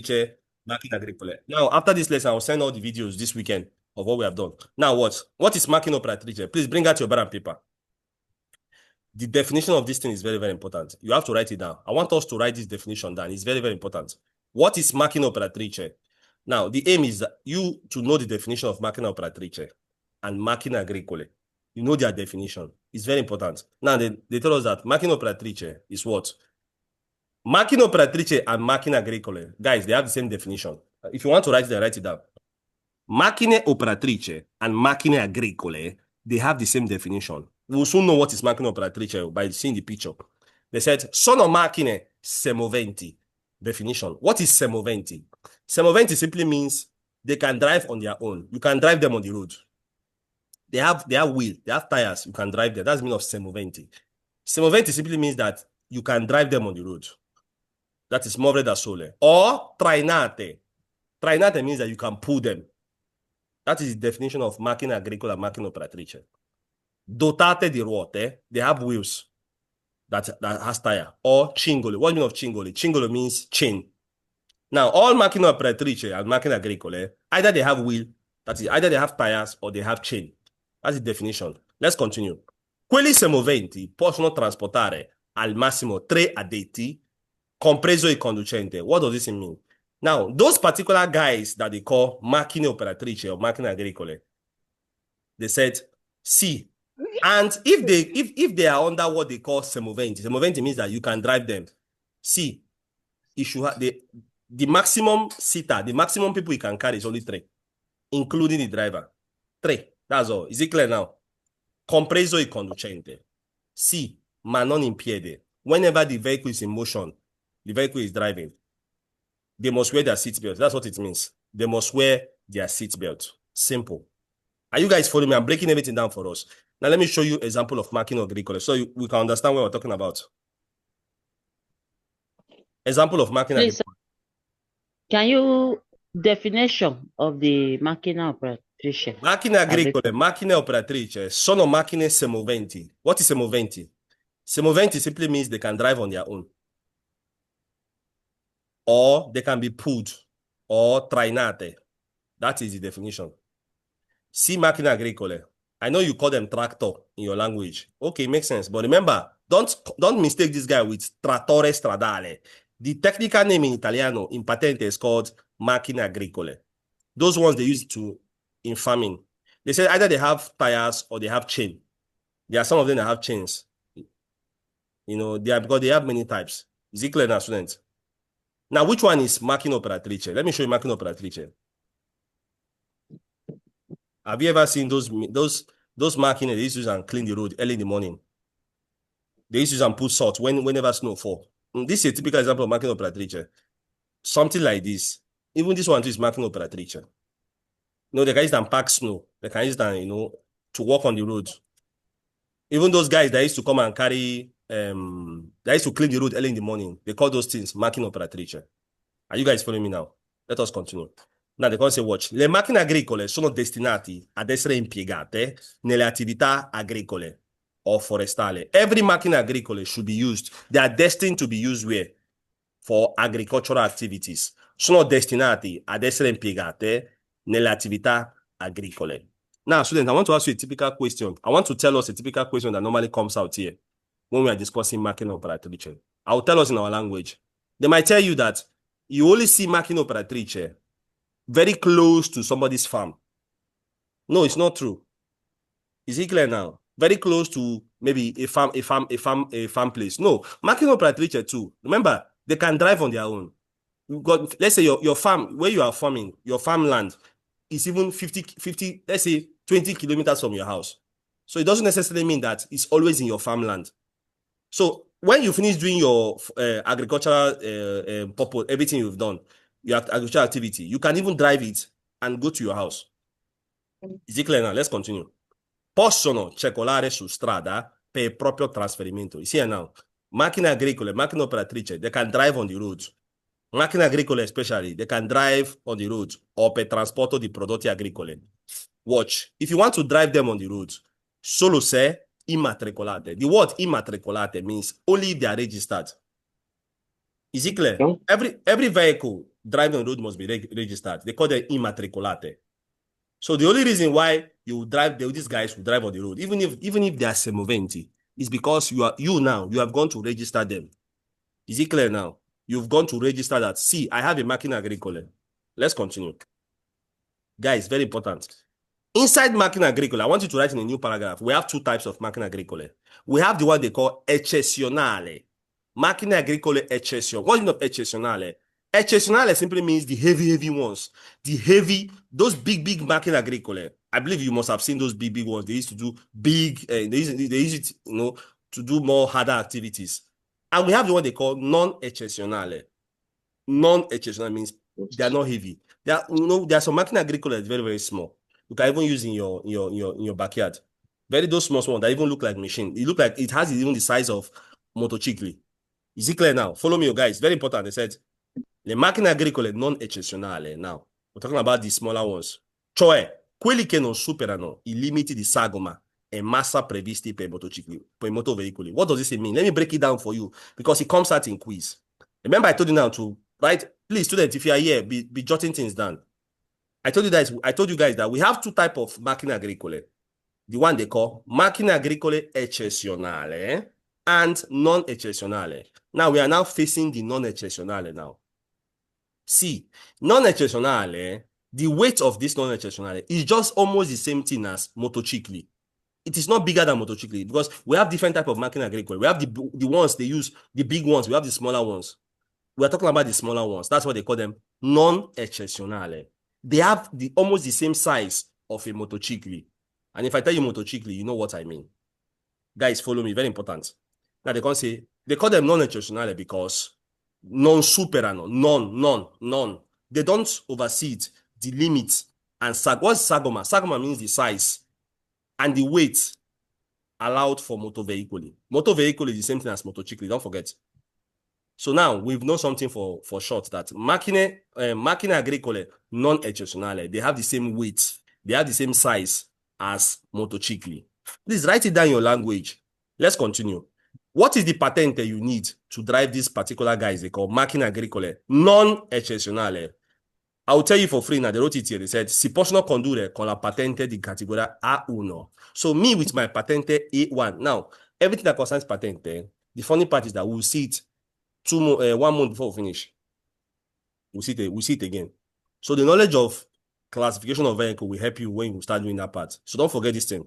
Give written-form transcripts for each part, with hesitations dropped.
Operatrici, Macchine Agricole. Now, after this lesson, I'll send all the videos this weekend of what we have done. Now, what? What is Macchine Operatrici? Please bring out your pen and paper. The definition of this thing is very, very important. You have to write it down. I want us to write this definition down. It's very, very important. What is Macchine Operatrici? Now, the aim is that you to know the definition of Macchine Operatrici and Macchine Agricole. You know their definition. It's very important. Now, they tell us that Macchine Operatrici is what? Macchine Operatrici and Macchine Agricole. Guys, they have the same definition. If you want to write it, write it down. Macchine Operatrici and Macchine Agricole, they have the same definition. We'll soon know what is Macchine Operatrici by seeing the picture. They said, sono macchine semoventi. Definition. What is semoventi? Semoventi simply means they can drive on their own. You can drive them on the road. They have wheel, they have tires, you can drive them. That's the meaning of semoventi. Semoventi simply means that you can drive them on the road. That is muovere da sole. Or trainate. Trainate means that you can pull them. That is the definition of macchina agricola, macchina operatrice. Dotate di ruote, they have wheels that has tire. Or cingoli. What do you mean of cingoli? Cingolo means chain. Now, all macchina operatrice and macchina agricole, either they have wheel, that is, either they have tires or they have chain. That's the definition. Let's continue. Quelli semoventi possono trasportare al massimo 3 addetti, compreso il conducente. What does this mean? Now, those particular guys that they call macchine operatrici or macchine agricole, they said, see, and if they are under what they call semoventi, semoventi means that you can drive them. See, you should have the maximum seater, the maximum people you can carry is only 3, including the driver. 3. That's all. Is it clear now? Compreso il conducente. Sì, ma non in piedi. Whenever the vehicle is in motion, the vehicle is driving, they must wear their seatbelt. That's what it means. They must wear their seatbelt. Simple. Are you guys following me? I'm breaking everything down for us. Now let me show you an example of macchine agricole so we can understand what we're talking about. Example of macchine agricole. Can you definition of the macchina operatrice? Macchine agricole, macchine operatrice sono macchine semoventi. What is semoventi? Semoventi simply means they can drive on their own. Or they can be pulled or trainate. That is the definition. See macchine agricole. I know you call them tractor in your language. Okay, makes sense. But remember, don't mistake this guy with trattore stradale. The technical name in Italiano, in patente, is called macchine agricole. Those ones they use in farming. They say either they have tires or they have chain. There are some of them that have chains. You know, because they have many types. Is it clear now, students? Now, which one is macchine operatrice? Let me show you macchine operatrice. Have you ever seen those macchine they used to use and clean the road early in the morning? They used to use and put salt whenever snow fall. This is a typical example of macchine operatrice. Something like this. Even this one too is macchine operatrice. You know, they can use and pack snow. They can use them, you know, to walk on the road. Even those guys that used to come and carry, they used to clean the road early in the morning. They call those things macchine operatrice. Are you guys following me now? Let us continue. Now they can say, watch. Le macchine agricole sono destinati ad essere impiegate nelle attività agricole or forestali. Every macchine agricole should be used. They are destined to be used where? For agricultural activities. Sono destinati ad essere impiegate nelle attività agricole. Now, students, I want to ask you a typical question. I want to tell us a typical question that normally comes out here when we are discussing macchine operatrice. I will tell us in our language. They might tell you that you only see macchine operatrice very close to somebody's farm. No, it's not true. Is it clear now? Very close to maybe a farm place. No, macchine operatrice too. Remember, they can drive on their own. You've got, let's say your farm, where you are farming, your farmland is even 50, let's say 20 kilometers from your house. So it doesn't necessarily mean that it's always in your farmland. So when you finish doing your agricultural purpose, everything you've done, your agricultural activity, you can even drive it and go to your house. Is it clear now? Let's continue. Possono circolare su strada per il proprio trasferimento. You see here now, macchine agricole, macchine operatrice, they can drive on the road. Macchine agricole especially, they can drive on the road or per trasporto di prodotti agricoli. Watch. If you want to drive them on the road, solo se immatricolate. The word immatricolate means only if they are registered. Is it clear? Every vehicle driving on the road must be registered. They call them immatriculate. So the only reason why these guys will drive on the road, even if they are semoventi, is because you have gone to register them. Is it clear now? You've gone to register that. See, I have a Macchine Agricole. Let's continue. Guys, very important. Inside Macchine Agricole, I want you to write in a new paragraph. We have two types of Macchine Agricole. We have the one they call eccezionale. Macchine Agricole eccezionale. What is of eccezionale? Eccezionale simply means the heavy ones. Those big Macchine Agricole. I believe you must have seen those big ones. They used to do big, they use it, to do more harder activities. And we have the one they call non-eccezionale. Non-eccezionale means they are not heavy. There are some Macchine Agricole that's very, very small. You can even use in your backyard. Those small ones that even look like machine. It look like it has even the size of motorcycle. Is it clear now? Follow me, you guys. Very important. They said le macchine agricole non eccezionali. Now, we're talking about the smaller ones. Cioè, quelli che non superano i limiti di sagoma e massa previsti per motoveicoli. What does this mean? Let me break it down for you because it comes out in quiz. Remember, I told you now to write. Please, students, if you are here, be jotting things down. I told you guys that we have two types of macchine agricole. The one they call macchine agricole eccezionale and non-eccezionale. Now we are now facing the non-eccezionale now. See, non-eccezionale, the weight of this non-eccezionale is just almost the same thing as motorcycle. It is not bigger than motorcycle because we have different type of macchine agricole. We have the ones they use, the big ones. We have the smaller ones. We are talking about the smaller ones. That's why they call them non-eccezionale. They have almost the same size of a motorcycle. And if I tell you motorcycle, you know what I mean. Guys, follow me. Very important. Now they call them non-eccezionale because non superano, none. They don't oversee the limits. And what's sagoma? Sagoma means the size and the weight allowed for motor vehicle. Motor vehicle is the same thing as motorcycle. Don't forget. So now we've known something for short that macchine agricole non-eccezionale, they have the same weight, they have the same size as motorcycle. Please write it down in your language. Let's continue. What is the patente you need to drive these particular guys they call macchine agricole non-eccezionale? I will tell you for free now. They wrote it here. They said, si possono condurre con la patente di categoria A1. So me with my patente A1. Now, everything that concerns patente, the funny part is that we'll see it 1 month before we finish. We'll see it again. So the knowledge of classification of vehicle will help you when you start doing that part. So don't forget this thing.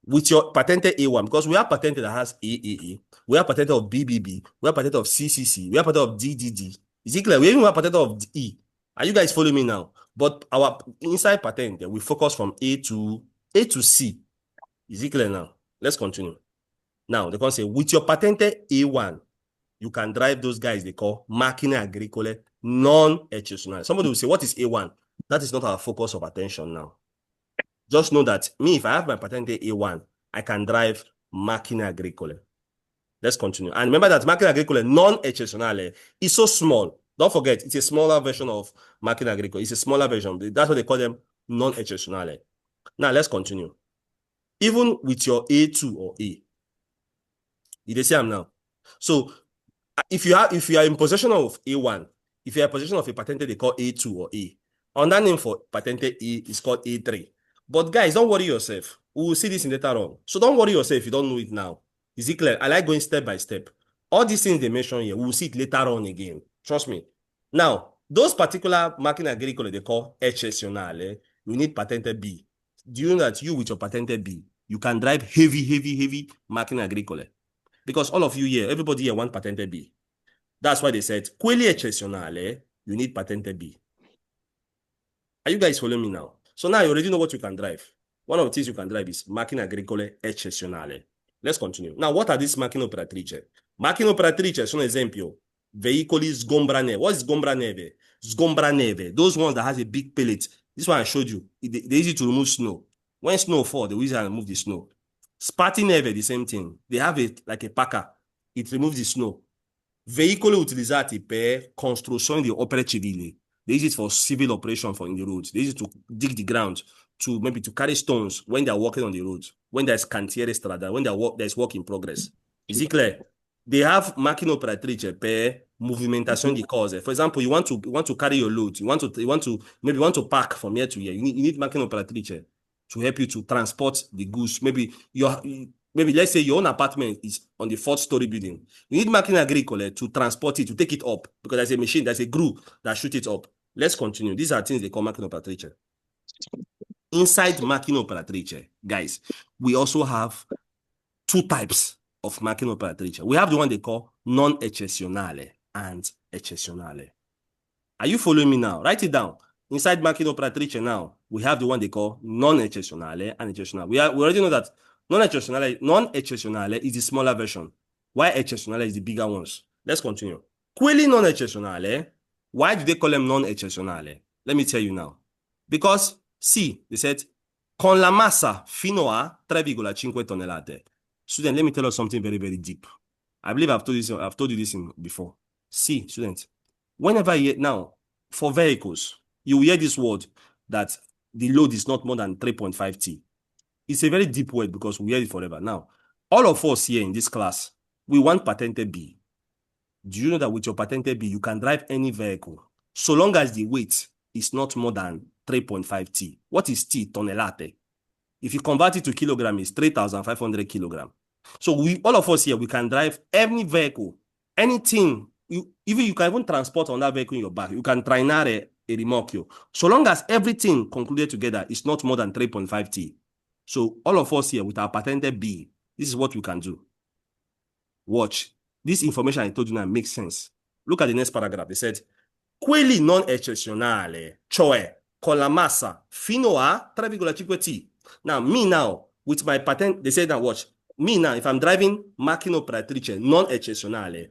With your patente A1, because we have patente that has AAA, we have patente of BBB, we have patente of CCC, we have patente of DDD. Is it clear? We even have patente of E. Are you guys following me now? But our inside patente, we focus from A to C. Is it clear now? Let's continue. Now, they can say, with your patente A1, you can drive those guys they call macchine agricole non-eccezionale. Somebody will say, what is A1? That is not our focus of attention now. Just know that me, if I have my patente A1, I can drive macchine agricole. Let's continue. And remember that macchine agricole non-eccezionale is so small. Don't forget, it's a smaller version of macchine agricole. It's a smaller version. That's what they call them, non-eccezionale. Now, let's continue. Even with your A2 or A, you see them now. So, if you are in possession of A1, if you are in possession of a patente they call A2 or A, another name for patente A is called A3. But guys, don't worry yourself. We will see this in later on. So don't worry yourself if you don't know it now. Is it clear? I like going step by step. All these things they mention here, we will see it later on again. Trust me. Now, those particular macchine agricole they call eccezionale, you need patente B. Do you know that you with your patente B, you can drive heavy macchine agricole? Because all of you here, everybody here want patente B. That's why they said, quelli eccezionale, you need patente B. Are you guys following me now? So now you already know what you can drive. One of the things you can drive is macchine agricole eccezionale. Let's continue. Now, what are these macchine operatrici? Macchine operatrici sono esempio. Veicoli sgombraneve. What is sgombraneve? Sgombraneve. Those ones that has a big pellet. This one I showed you. They're easy to remove snow. When snow falls, they will easily remove the snow. Spatineve, the same thing. They have it like a packer. It removes the snow. Veicoli utilizzati per costruzione di opere civili. They use it for civil operation for in the roads. They use it to dig the ground, to maybe to carry stones when they are walking on the roads, when there's cantiere strada, when there's work in progress. Is it clear? They have macchine operatrice per movimentazione di cose. For example, you want to carry your load. Maybe you want to pack from here to here. You need macchina operatrice to help you to transport the goods. Maybe let's say your own apartment is on the fourth story building. You need macchina agricole to transport it, to take it up, because there's a machine, there's a glue that shoot it up. Let's continue. These are things they call macchina operatrice. Inside macchina operatrice, guys, we also have two types of macchina operatrice. We have the one they call non-eccezionale and eccezionale. Are you following me now? Write it down. Inside macchina operatrice now, we have the one they call non-eccezionale and eccezionale. We already know that non-eccezionale is the smaller version, while eccezionale is the bigger ones. Let's continue. Quelli non-eccezionale, why do they call them non-eccezionale? Let me tell you now. Because, see, they said, con la massa fino a 3,5 tonnellate. Student, let me tell you something very, very deep. I believe I've told you this before. See, students, whenever now, for vehicles, you hear this word that the load is not more than 3.5 T. It's a very deep word because we hear it forever. Now, all of us here in this class, we want patente B. Do you know that with your patente B, you can drive any vehicle so long as the weight is not more than 3.5 T. What is T? Tonnellate. If you convert it to kilogram, it's 3,500 kilograms. So all of us here, we can drive any vehicle, anything. You can even transport on that vehicle in your back. You can trainare a remorque. So long as everything concluded together is not more than 3.5 T. So all of us here with our patente B, this is what we can do. Watch. This information I told you now makes sense. Look at the next paragraph. They said, quelli non eccezionale, cioè con la massa fino a 3,5 T. Now, me now, with my patent, they said now, watch, me now, if I'm driving macchina operatrice non eccezionale,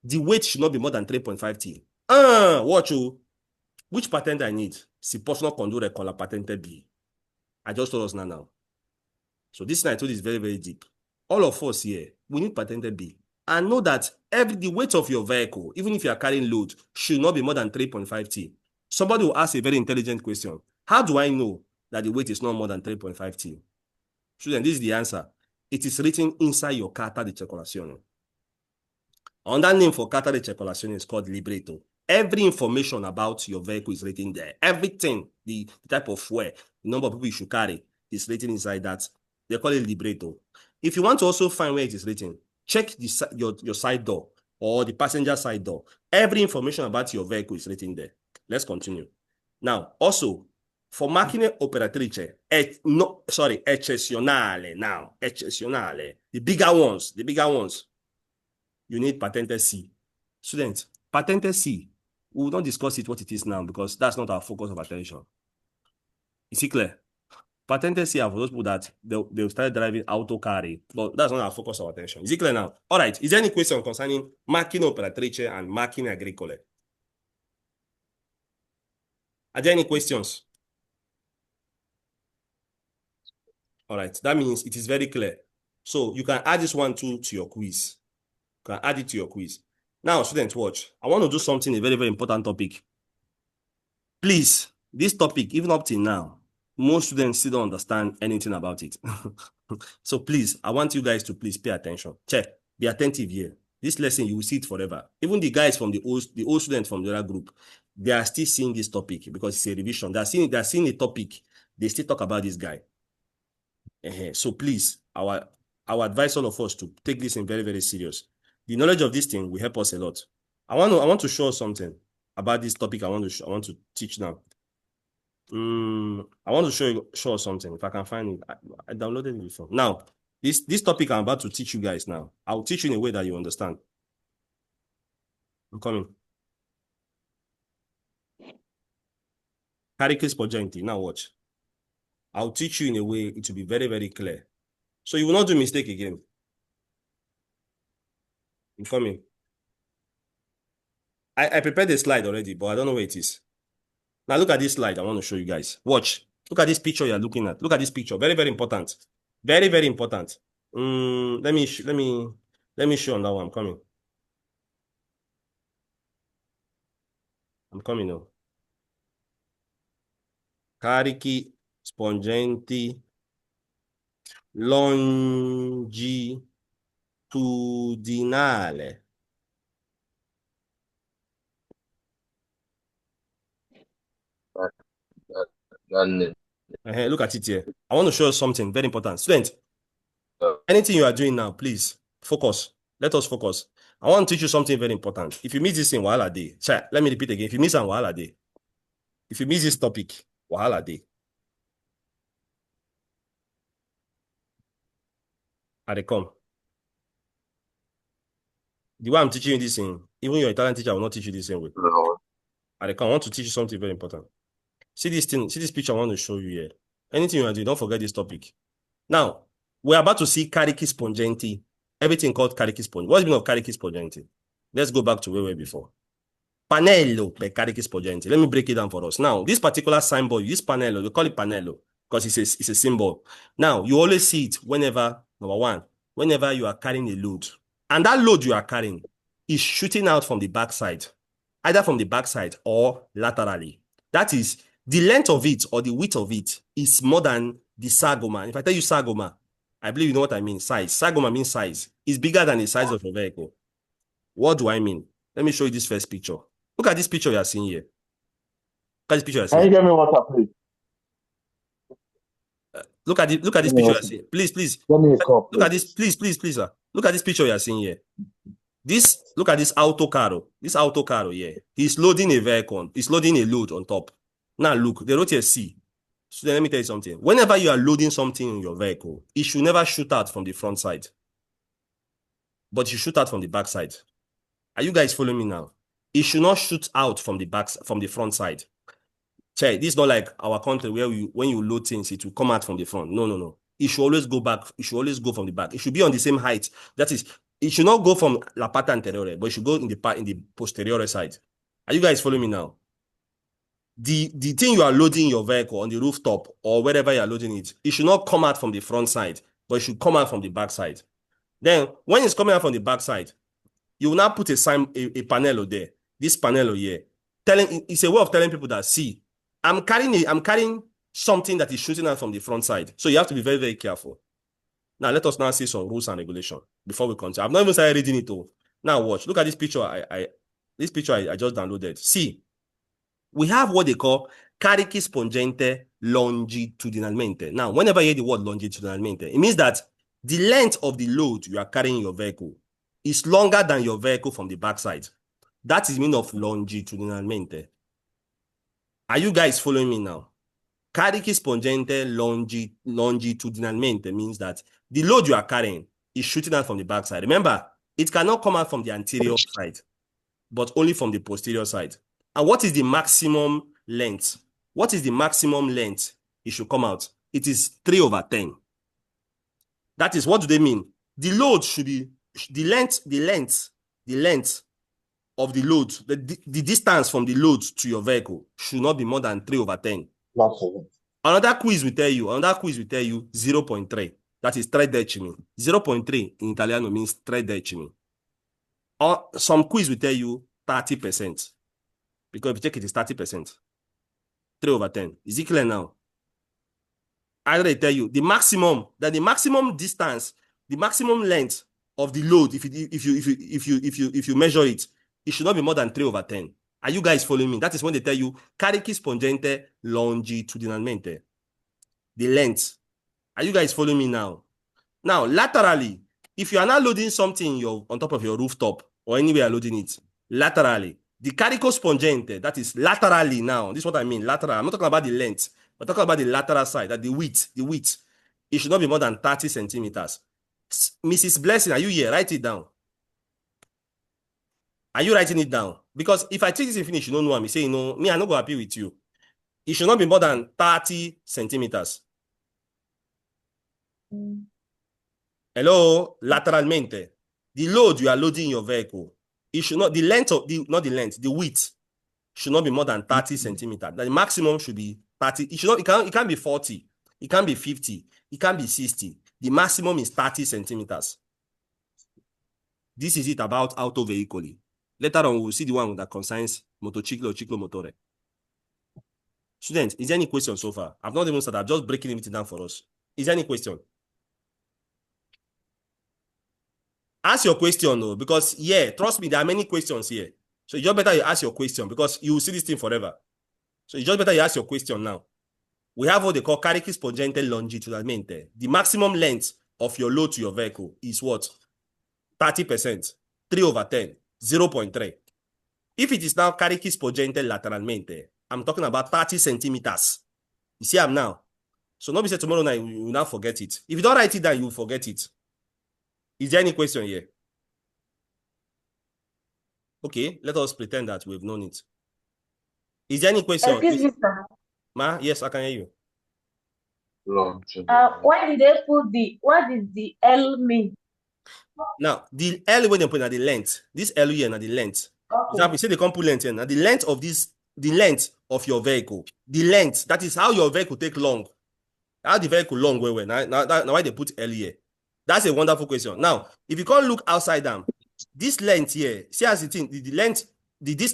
the weight should not be more than 3.5 T. Watch you. Which patent I need? Si possono condurre con la patente B. I just told us now. So this thing I told you is very, very deep. All of us here, we need patente B. And know that the weight of your vehicle, even if you are carrying load, should not be more than 3.5 T. Somebody will ask a very intelligent question. How do I know that the weight is not more than 3.5 T? Student, this is the answer. It is written inside your carta di circolazione. Another name for carta di circolazione is called libretto. Every information about your vehicle is written there. Everything, the type of fuel, the number of people you should carry is written inside that. They call it libretto. If you want to also find where it is written, check your side door or the passenger side door. Every information about your vehicle is written there. Let's continue. Now, also, for macchine operatrice, eccezionale now, eccezionale, the bigger ones, you need patente C. Students, patente C, we will not discuss it what it is now because that's not our focus of attention. Is it clear? Patente C are for those people that they'll start driving auto carry, but that's not our focus of attention. Is it clear now? All right. Is there any question concerning macchine operatrice and macchine agricole? Are there any questions? All right. That means it is very clear. So you can add this one to your quiz. You can add it to your quiz. Now, students, watch. I want to do something, a very, very important topic. Please, this topic, even up till now, most students still don't understand anything about it. So please, I want you guys to please pay attention. Check. Be attentive here. This lesson, you will see it forever. Even the guys from the old students from the other group, they are still seeing this topic because it's a revision. They're seeing the topic. They still talk about this guy. So please, our advice all of us to take this in very, very serious. The knowledge of this thing will help us a lot. I want to show something about this topic. I want to teach now. I want to show something. If I can find it, I downloaded it before. Now, this topic I'm about to teach you guys now. I'll teach you in a way that you understand. I'm coming. Carichi sporgenti. Now watch. I'll teach you in a way it will be very, very clear. So you will not do mistake again. I'm coming. I prepared a slide already, but I don't know where it is. Now look at this slide I want to show you guys. Watch. Look at this picture you're looking at. Look at this picture. Very, very important. Very, very important. Let me show on that one. I'm coming. I'm coming now. Carichi spongenti longitudinale. Look at it here. I want to show you something very important. Student, anything you are doing now, please focus. Let us focus. I want to teach you something very important. If you miss this in Wahala Day, let me repeat again. If you miss on Wahala Day, if you miss this topic, Wahala Day. I dey come. The way I'm teaching you this thing, even your Italian teacher will not teach you the same way. I dey come. I want to teach you something very important. See this thing, see this picture I want to show you here. Anything you are doing, don't forget this topic. Now, we're about to see carichi spongenti. Everything called carichi spongenti. What's the meaning of carichi spongenti? Let's go back to where we were before. Panello per carichi spongenti. Let me break it down for us. Now, this particular symbol, this panello, we call it panello because it's a symbol. Now, you always see it whenever, number one, whenever you are carrying a load. And that load you are carrying is shooting out from the backside, either from the backside or laterally. That is, the length of it or the width of it is more than the sagoma. If I tell you sagoma, I believe you know what I mean, size. Sagoma means size. It's bigger than the size of your vehicle. What do I mean? Let me show you this first picture. Look at this picture you are seeing here. Look at this picture you are seeing. Can you get me water, please? Look at this picture you are seeing. Please. Get me a cup, look at this, please, sir. Look at this picture you are seeing here. Look at this auto carro. This auto carro here. He's loading a vehicle. He's loading a load on top. Now look, they wrote here C. So then let me tell you something. Whenever you are loading something in your vehicle, it should never shoot out from the front side. But you shoot out from the back side. Are you guys following me now? It should not shoot out from the front side. Check, this is not like our country where when you load things, it will come out from the front. No. It should always go back. It should always go from the back. It should be on the same height. That is, it should not go from la pata anteriore, but it should go in the posterior side. Are you guys following me now? The thing you are loading your vehicle on the rooftop or wherever you are loading it, it should not come out from the front side, but it should come out from the back side. Then, when it's coming out from the back side, you will now put a panello there. This panello here. It's a way of telling people that, see, I'm carrying something that is shooting out from the front side. So you have to be very, very careful. Now, let us now see some rules and regulations before we continue. I've not even started reading it all. Now, watch. Look at this picture I just downloaded. See, we have what they call carichi spongente longitudinalmente. Now, whenever you hear the word longitudinalmente, it means that the length of the load you are carrying in your vehicle is longer than your vehicle from the backside. That is the meaning of longitudinalmente. Are you guys following me now? Carichi spongente longitudinalmente means that the load you are carrying is shooting out from the backside. Remember, it cannot come out from the anterior side, but only from the posterior side. And what is the maximum length? What is the maximum length it should come out? It is 3/10. That is, what do they mean? The load should be, the length of the load, the distance from the load to your vehicle should not be more than 3/10. Another quiz will tell you 0.3. That is 3 decimi. 0.3 in Italiano means 3 decimi. Or some quiz will tell you 30%. Because if you check it, it's 30%. 3/10. Is it clear now? I already tell you the maximum distance, the maximum length of the load, if you measure it, it should not be more than 3/10. Are you guys following me? That is when they tell you carichi spongente longitudinalmente. The length. Are you guys following me now? Now, laterally, if you are not loading something on top of your rooftop or anywhere you're loading it, laterally, the carico spongente, that is laterally now. This is what I mean, lateral. I'm not talking about the length. We're talking about the lateral side, that the width. It should not be more than 30 centimeters. Mrs. Blessing, are you here? Write it down. Are you writing it down? Because if I take this and finish, you don't know what I'm saying. No, me, I'm not going to happy with you. It should not be more than 30 centimeters. Hello, lateralmente. The load you are loading in your vehicle, it should not, the width should not be more than 30 centimeters. The maximum should be 30. It can't be 40. It can't be 50. It can't be 60. The maximum is 30 centimeters. This is it about auto veicoli. Later on, we'll see the one that concerns motociclo or ciclomotore. Students, is there any question so far? I've not even started. I'm just breaking everything down for us. Is there any question? Ask your question, though, because, yeah, trust me, there are many questions here. So it's just better you ask your question because you will see this thing forever. So it's just better you ask your question now. we have what they call carichi spongente longitudinalmente. The maximum length of your load to your vehicle is what? 30%, 3/10, 0.3. If it is now carichi spongente lateralmente, I'm talking about 30 centimeters. You see I'm now. So nobody said tomorrow night you will now forget it. If you don't write it down, you will forget it. Is there any question here? Okay, let us pretend that we've known it. Is there any question? Excuse me, sir. Ma, yes, I can hear you. Why did they put what did the L mean? Now, the L when they put at the length, this L here at the length. Okay. Example, say they can't put length here. Now, the length of this, the length of your vehicle, the length, that is how your vehicle take long. How the vehicle long, well. Now why they put L here? That's a wonderful question. Now, if you can't look outside down, this length here, see as the thing, the length,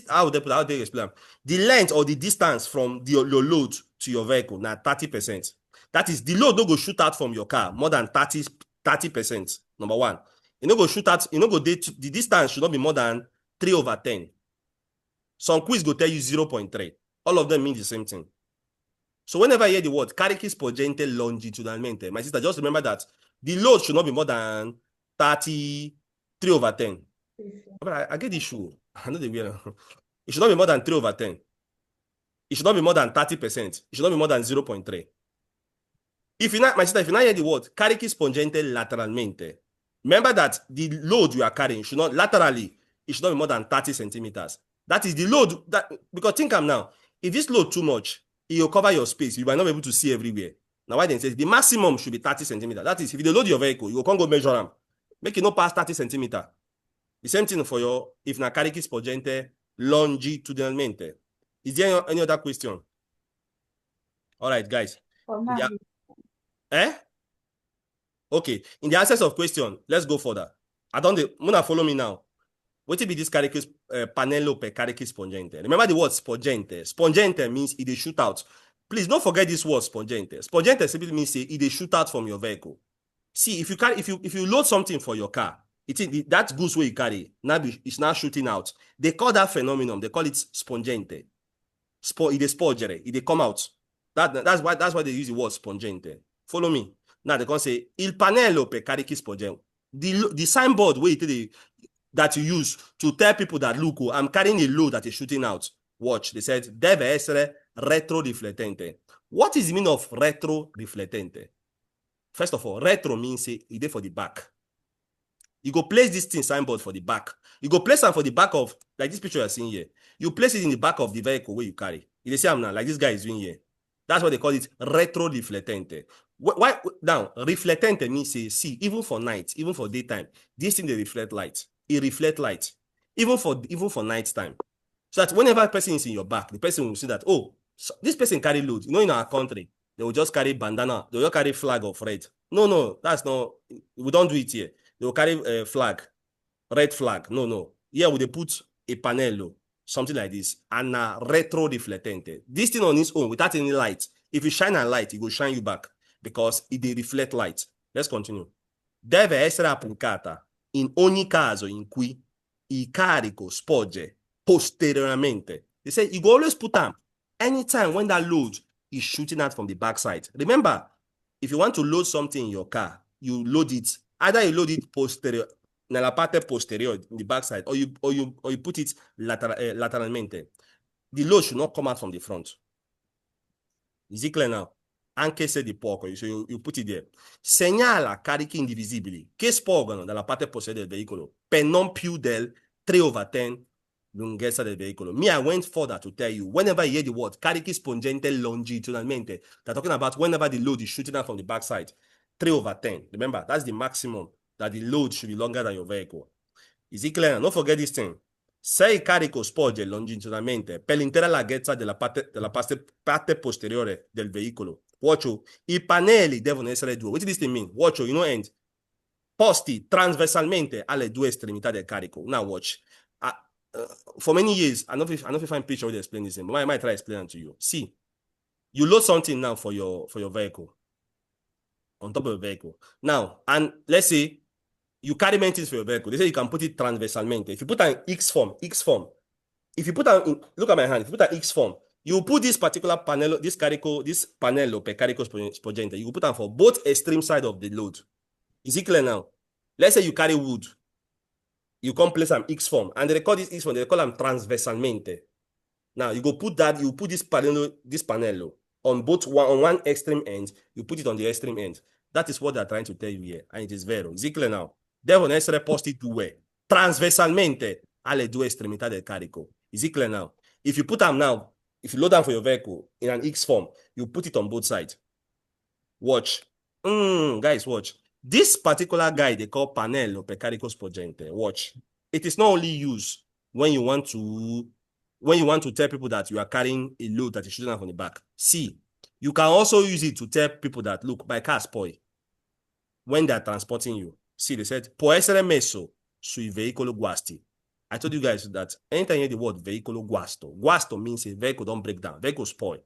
how they explain? The length or the distance from your load to your vehicle, now 30%. That is, the load no go shoot out from your car more than 30%. Number one. You no go shoot out, you no go the distance should not be more than 3/10. Some quiz go tell you 0.3. All of them mean the same thing. So whenever you hear the word carichi spongente longitudinalmente, my sister, just remember that the load should not be more than 3/10. But I get the issue. I know the way. It should not be more than 3/10. It should not be more than 30%. It should not be more than 0.3. If you not, my sister, if you not hear the word carichi spongente lateralmente, remember that the load you are carrying should not laterally, it should not be more than 30 centimeters. That is the load that, because think I'm now, if this load too much, it will cover your space. You might not be able to see everywhere. Now, why they say the maximum should be 30 centimeters. That is, if you load your vehicle, you can't go measure them. Make it no pass 30 centimeters. The same thing for your, if na carichi spongente longitudinalmente. Is there any other question? All right, guys. Yeah. Okay. In the answers of question, let's go further. I don't Muna follow me now. What will be this carichi panello per carichi spongente? Remember the word spongente. Spongente means it they shoot out. Please don't forget this word spongente. Spongente simply means it they shoot out from your vehicle. See, if you load something for your car, that goods where you carry now it's now shooting out. They call that phenomenon. They call it spongente. It is spongere. It they come out. That's why they use the word spongente. Follow me. Now they can say il panello per carichi spongente. The signboard where that you use to tell people that look, I'm carrying a load that is shooting out. Watch. They said deve essere retroriflettente. What is the meaning of retroriflettente? First of all, retro means it is for the back. You go place this thing signboard for the back. You go place them for the back of, like this picture you're seeing here. You place it in the back of the vehicle where you carry. You see I'm now, like this guy is doing here. That's why they call it retroriflettente. Why now? Reflettente means see, even for night, even for daytime, this thing they reflect light. It reflect light, even for night time. So that whenever a person is in your back, the person will see that, oh, so this person carry load. You know, in our country, they will just carry bandana. They will carry flag of red. No, that's not. We don't do it here. They will carry a flag, red flag. No. Here we they put a panello, something like this, and a retro reflettente. This thing on its own, without any light, if you shine a light, it will shine you back because it they reflect light. Let's continue. Deve essere applicata in ogni caso in cui il carico sporge posteriormente. They say you go always put them anytime when that load is shooting out from the backside. Remember, if you want to load something in your car, you load it. Either you load it posterior, nella parte posterior, in the backside, or you put it lateralmente. The load should not come out from the front. Is it clear now? Anche se di poco, so you put it there. Segnala carichi indivisibili che sporgono dalla parte posteriore del veicolo per non più del 3/10 lunghezza del veicolo. Me, I went further to tell you, whenever you hear the word carichi spongente longitudinalmente, they're talking about whenever the load is shooting out from the backside, 3/10. Remember, that's the maximum that the load should be longer than your vehicle. Is it clear? Don't forget this thing. Se il carico sporge longitudinalmente per l'intera larghezza della parte posteriore del veicolo, watch, i pannelli devono essere due. What does this mean? Watch, you know, end. Posti trasversalmente alle due estremità del carico. Now watch. For many years, I don't know if I find picture to explain this, but I might try to explain it to you. See, you load something now for your vehicle, on top of the vehicle. Now, and let's say you carry many things for your vehicle. They say you can put it transversalmente. If you put an X form. If you put an, look at my hand. If you put an X form, You put this particular panel, this panel per carico spogente, you put them for both extreme side of the load. Is it clear now? Let's say you carry wood, you come place them X form, and they call this X form, they call them transversalmente. Now you put this panel on one extreme end, you put it on the extreme end. That is what they're trying to tell you here, and it is vero. Is it clear now? Devono essere posti due, transversalmente alle due estremità del carico. Is it clear now? If you put them now, if you load down for your vehicle in an X form, you put it on both sides. Watch. Guys, watch. This particular guy they call panello per carico spogente. Watch. It is not only used when you want to tell people that you are carrying a load that is shooting out from the back. See, you can also use it to tell people that, look, my car spoil. When they are transporting you. See, they said, può essere messo sui veicoli guasti. I told you guys that anytime you hear the word veicolo guasto means a vehicle don't break down, vehicle spoil.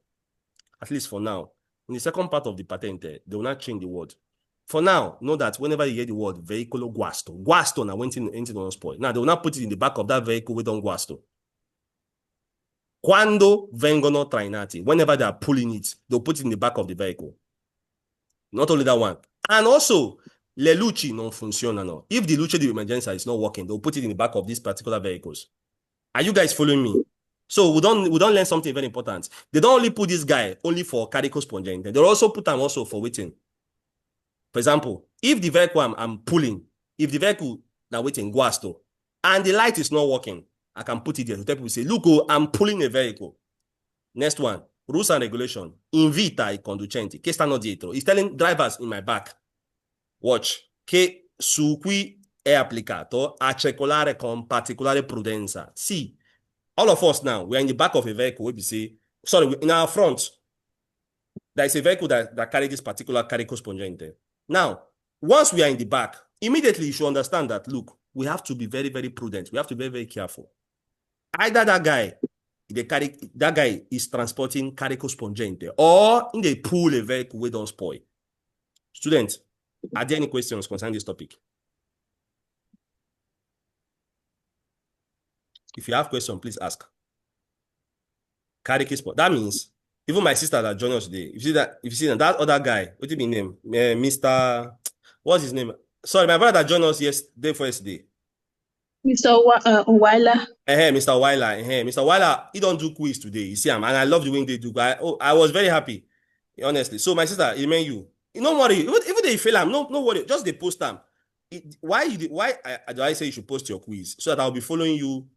At least for now. In the second part of the patent, they will not change the word. For now, know that whenever you hear the word veicolo guasto now went into don't spoil. Now they will not put it in the back of that vehicle with don't guasto. Quando vengono trainati, whenever they are pulling it, they'll put it in the back of the vehicle. Not only that one. And also, le luci non funzionano. If the luce di emergenza is not working, they'll put it in the back of these particular vehicles. Are you guys following me? So we don't learn something very important. They don't only put this guy only for carico spongente. They also put him also for waiting. For example, if the vehicle I'm pulling, if the vehicle now waiting guasto, and the light is not working, I can put it there to tell people, say, look, I'm pulling a vehicle. Next one, rules and regulation. Invita I conducenti, che stanno dietro. He's telling drivers in my back, watch, che su cui è applicato a circolare con particolare prudenza. See, all of us now, we're in the back of a vehicle, we say, sorry, in our front, there is a vehicle that carries this particular carico spongente. Now, once we are in the back, immediately you should understand that, look, we have to be very, very prudent. We have to be very, very careful. Either that guy is transporting carico spongente, or in the pull a vehicle we don't spoil. Students, are there any questions concerning this topic? If you have questions, please ask. Carico sport. That means even my sister that joined us today. If you see that other guy, what do you mean name? Mr. What's his name? Sorry, my brother that joined us yesterday. Mr. Wila. Mr. Weiler. Mr. Weiler, he don't do quiz today. You see him, and I love the way they do. I was very happy, honestly. So my sister, you don't worry. Even if they fail him, no worry. Just they post them. Why do I say you should post your quiz so that I'll be following you?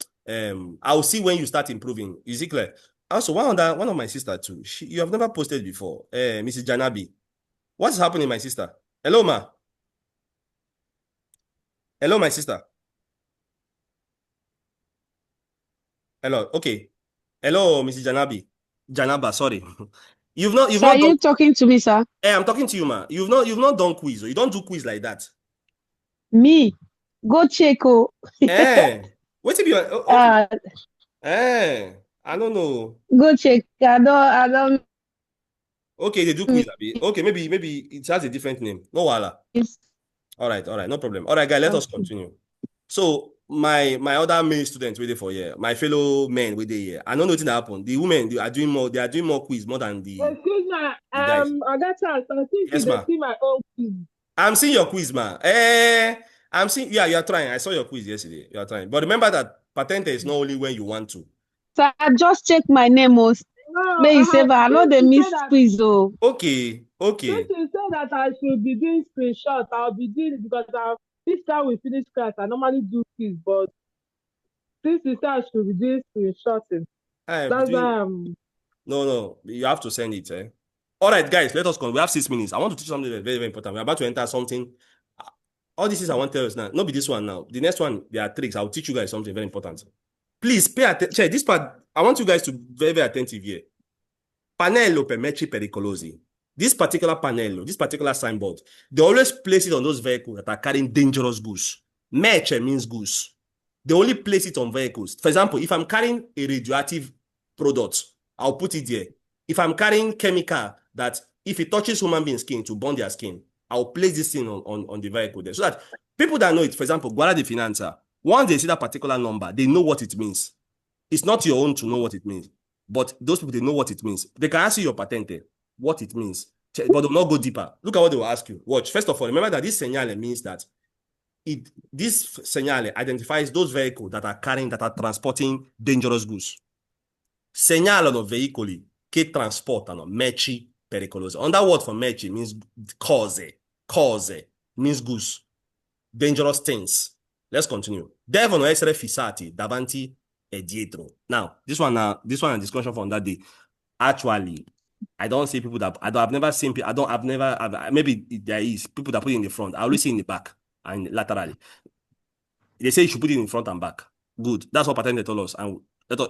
I'll see when you start improving. Is it clear? Also, one of my sister too. You have never posted before, Mrs. Janabi. What's happening, my sister? Hello, ma. Hello, my sister. Hello. Okay. Hello, Mrs. Janabi. Janaba, sorry. You've not Are you talking to me, sir? I'm talking to you, ma. You've not done quiz. You don't do quiz like that. Me? Go check. Wait till you okay. I don't know. Go check. I don't. Okay, they do quiz. Okay, maybe it has a different name. No wala. All right, no problem. All right, guys, let us continue. So my other male students waiting for here, my fellow men waiting here. I don't know what happened. The women they are doing more quiz more than the. Excuse me, Agatha, I think yes, you see my own quiz. I'm seeing your quiz, ma. I'm seeing. Yeah, you are trying. I saw your quiz yesterday. You are trying, but remember that patente is not only when you want to. Sir, just check my name. May you say I know the miss quiz. Okay. Since you said that I should be doing screenshots, I'll be doing it because this time we finish class. I normally do quiz, but since you said I should be doing screenshotting, that's why I'm. No, you have to send it. All right, guys, let us go. We have 6 minutes. I want to teach something very, very important. We're about to enter something. All this is I want to tell us now. Not be this one now. The next one, there are tricks. I'll teach you guys something very important. Please pay attention. This part, I want you guys to be very, very attentive here. Panello per metri pericolosi. This particular panello, this particular signboard, they always place it on those vehicles that are carrying dangerous goods. Merce means goods. They only place it on vehicles. For example, if I'm carrying a radioactive product, I'll put it there. If I'm carrying chemical that if it touches human being skin to burn their skin, I'll place this thing on the vehicle there. So that people that know it, for example, Guarda di Finanza, once they see that particular number, they know what it means. It's not your own to know what it means. But those people, they know what it means. They can ask you your patente, what it means, but they'll not go deeper. Look at what they will ask you. Watch. First of all, remember that this señale means that this señale identifies those vehicles that are transporting dangerous goods. Segnalano veicoli che trasportano merci pericolose. Another word for merci means cose. Cose means goods. Dangerous things. Let's continue. Devono essere fissati davanti e dietro. Now, this one a discussion from that day. Actually, I don't see people that I've never seen people. Maybe there is people that put it in the front. I always see in the back and laterally. They say you should put it in front and back. Good. That's what patente told us, and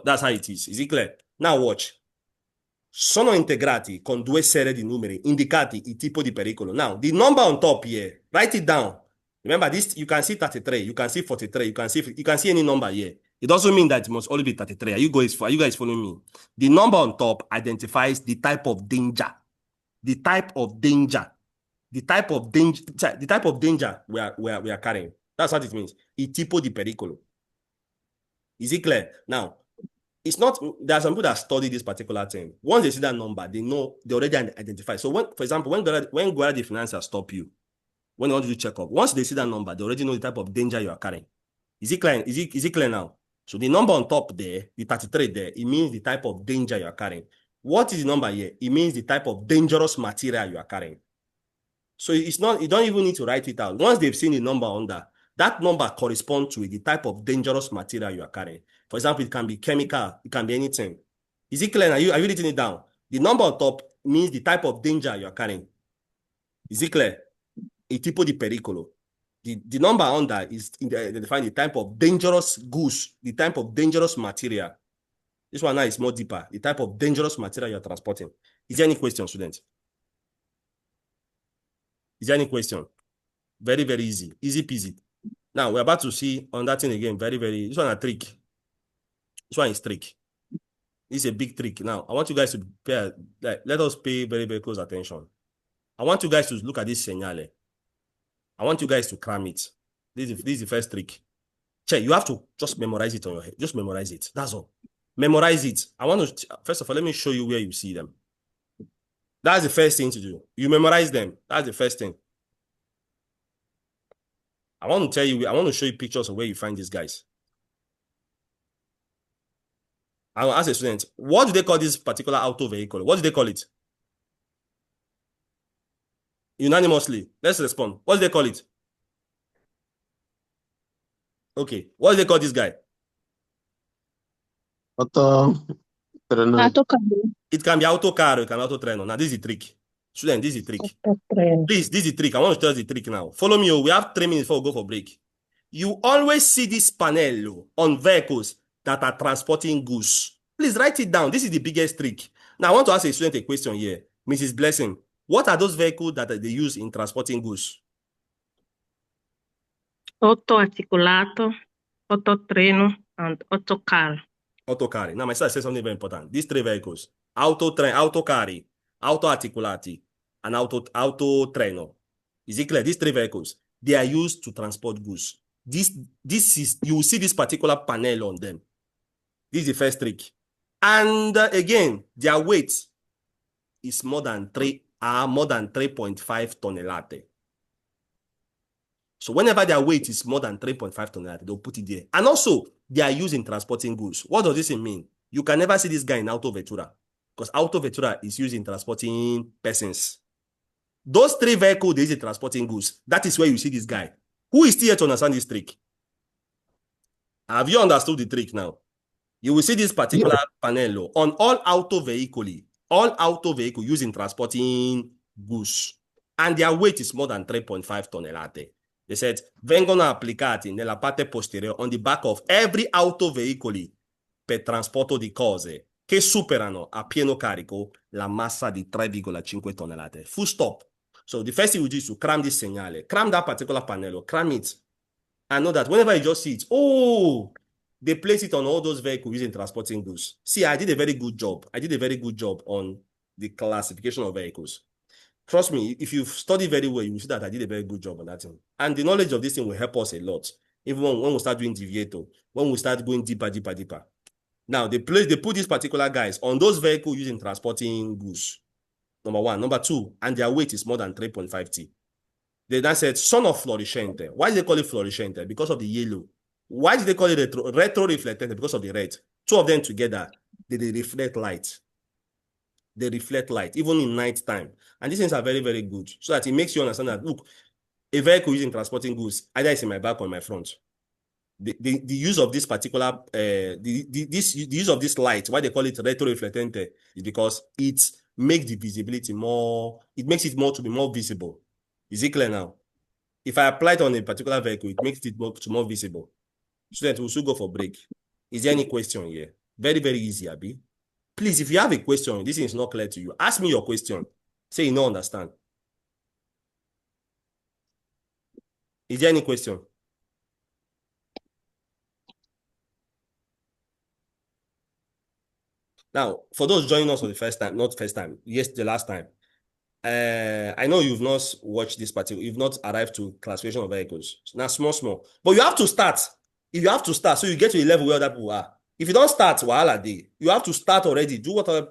that's how it is. Is it clear? Now watch. Sono integrati con due serie di numeri indicati il tipo di pericolo. Now, the number on top here, write it down. Remember this, you can see 33, you can see 43, you can see any number here. It doesn't mean that it must only be 33. Are you guys following me? The number on top identifies the type of danger. The type of danger. The type of danger we are carrying. That's what it means. Il tipo di pericolo. Is it clear? Now, it's not, there are some people that study this particular thing. Once they see that number, they know, they already identify. So when, for example, when Guardia di Finanza stop you, when they want to do check up, once they see that number, they already know the type of danger you are carrying. Is it clear? Is it clear now? So the number on top there, the 33 there, it means the type of danger you are carrying. What is the number here? It means the type of dangerous material you are carrying. So it's not, you don't even need to write it out. Once they've seen the number under, that number corresponds to the type of dangerous material you are carrying. For example, it can be chemical, it can be anything. Is it clear? Are you writing it down? The number on top means the type of danger you are carrying. Is it clear? Il tipo di pericolo. The number under is identifying the type of dangerous goods, the type of dangerous material. This one now is more deeper. The type of dangerous material you're transporting. Is there any question, students? Is there any question? Very, very easy. Easy peasy. Now, we're about to see on that thing again. Very, very... This one is a trick. This one is trick. This is a big trick. Now, I want you guys to pay... let us pay very, very close attention. I want you guys to look at this señale. I want you guys to cram it. This is the first trick. Check, you have to just memorize it on your head. Just memorize it. That's all. Memorize it. I want to... First of all, let me show you where you see them. That's the first thing to do. You memorize them. That's the first thing. I want to tell you, I want to show you pictures of where you find these guys. I will ask a student, what do they call this particular auto vehicle? What do they call it? Unanimously. Let's respond. What do they call it? Okay. What do they call this guy? It can be auto car, it can be auto treno. Now, this is the trick. Student, this is the trick. Please, this is the trick. I want to tell you the trick now. Follow me. We have 3 minutes before we go for break. You always see this panel on vehicles that are transporting goods. Please write it down. This is the biggest trick. Now, I want to ask a student a question here. Mrs. Blessing, what are those vehicles that they use in transporting goods? Auto articulato, auto treno, and auto car. Auto carry. Now, my sister said something very important. These 3 vehicles, auto carry, auto articulati, and auto treno. Is it clear? These 3 vehicles, they are used to transport goods. This is, you will see this particular panel on them. This is the first trick. And again, their weight is more than 3.5 tonnellate. So whenever their weight is more than 3.5 tonnellate, they'll put it there. And also, they are used in transporting goods. What does this mean? You can never see this guy in auto vettura, because auto vettura is used in transporting persons. Those 3 vehicles, they use in transporting goods. That is where you see this guy. Who is still here to understand this trick? Have you understood the trick now? You will see this particular panel on all auto veicoli used in transporting goods. And their weight is more than 3.5 tonnellate. They said, vengono applicati nella parte posteriore on the back of every auto veicoli per trasporto di cose che superano a pieno carico la massa di 3,5 tonnellate. Full stop. So the first thing we do is to cram this señale. Cram that particular panel, cram it. And know that whenever you just see it, oh, they place it on all those vehicles using transporting goods. See, I did a very good job. I did a very good job on the classification of vehicles. Trust me, if you study very well, you will see that I did a very good job on that thing. And the knowledge of this thing will help us a lot. Even when we start doing deviator, when we start going deeper. Now, they put these particular guys on those vehicles using transporting goods. Number one. Number two, and their weight is more than 3.5 T. They then said, son of fluorescente. Why do they call it fluorescente? Because of the yellow. Why do they call it retroreflectante? Because of the red. Two of them together, they reflect light. They reflect light, even in night time. And these things are very, very good. So that it makes you understand that, look, a vehicle using transporting goods, either it's in my back or in my front. The use of this particular, the use of this light, why they call it retroreflectante, is because it makes the visibility more, it makes it more to be more visible. Is it clear now? If I apply it on a particular vehicle, it makes it more visible. Student, we'll still go for break. Is there any question here? Very, very easy, Abi. Please, if you have a question, this is not clear to you, ask me your question. Say you don't understand. Is there any question? Now, for those joining us for the first time, not first time, yes, the last time, I know you've not watched this particular, you've not arrived to classification of vehicles. Now, small. But you have to start. If you have to start, so you get to a level where other people are. If you don't start, wahala dey. You have to start already. Do what other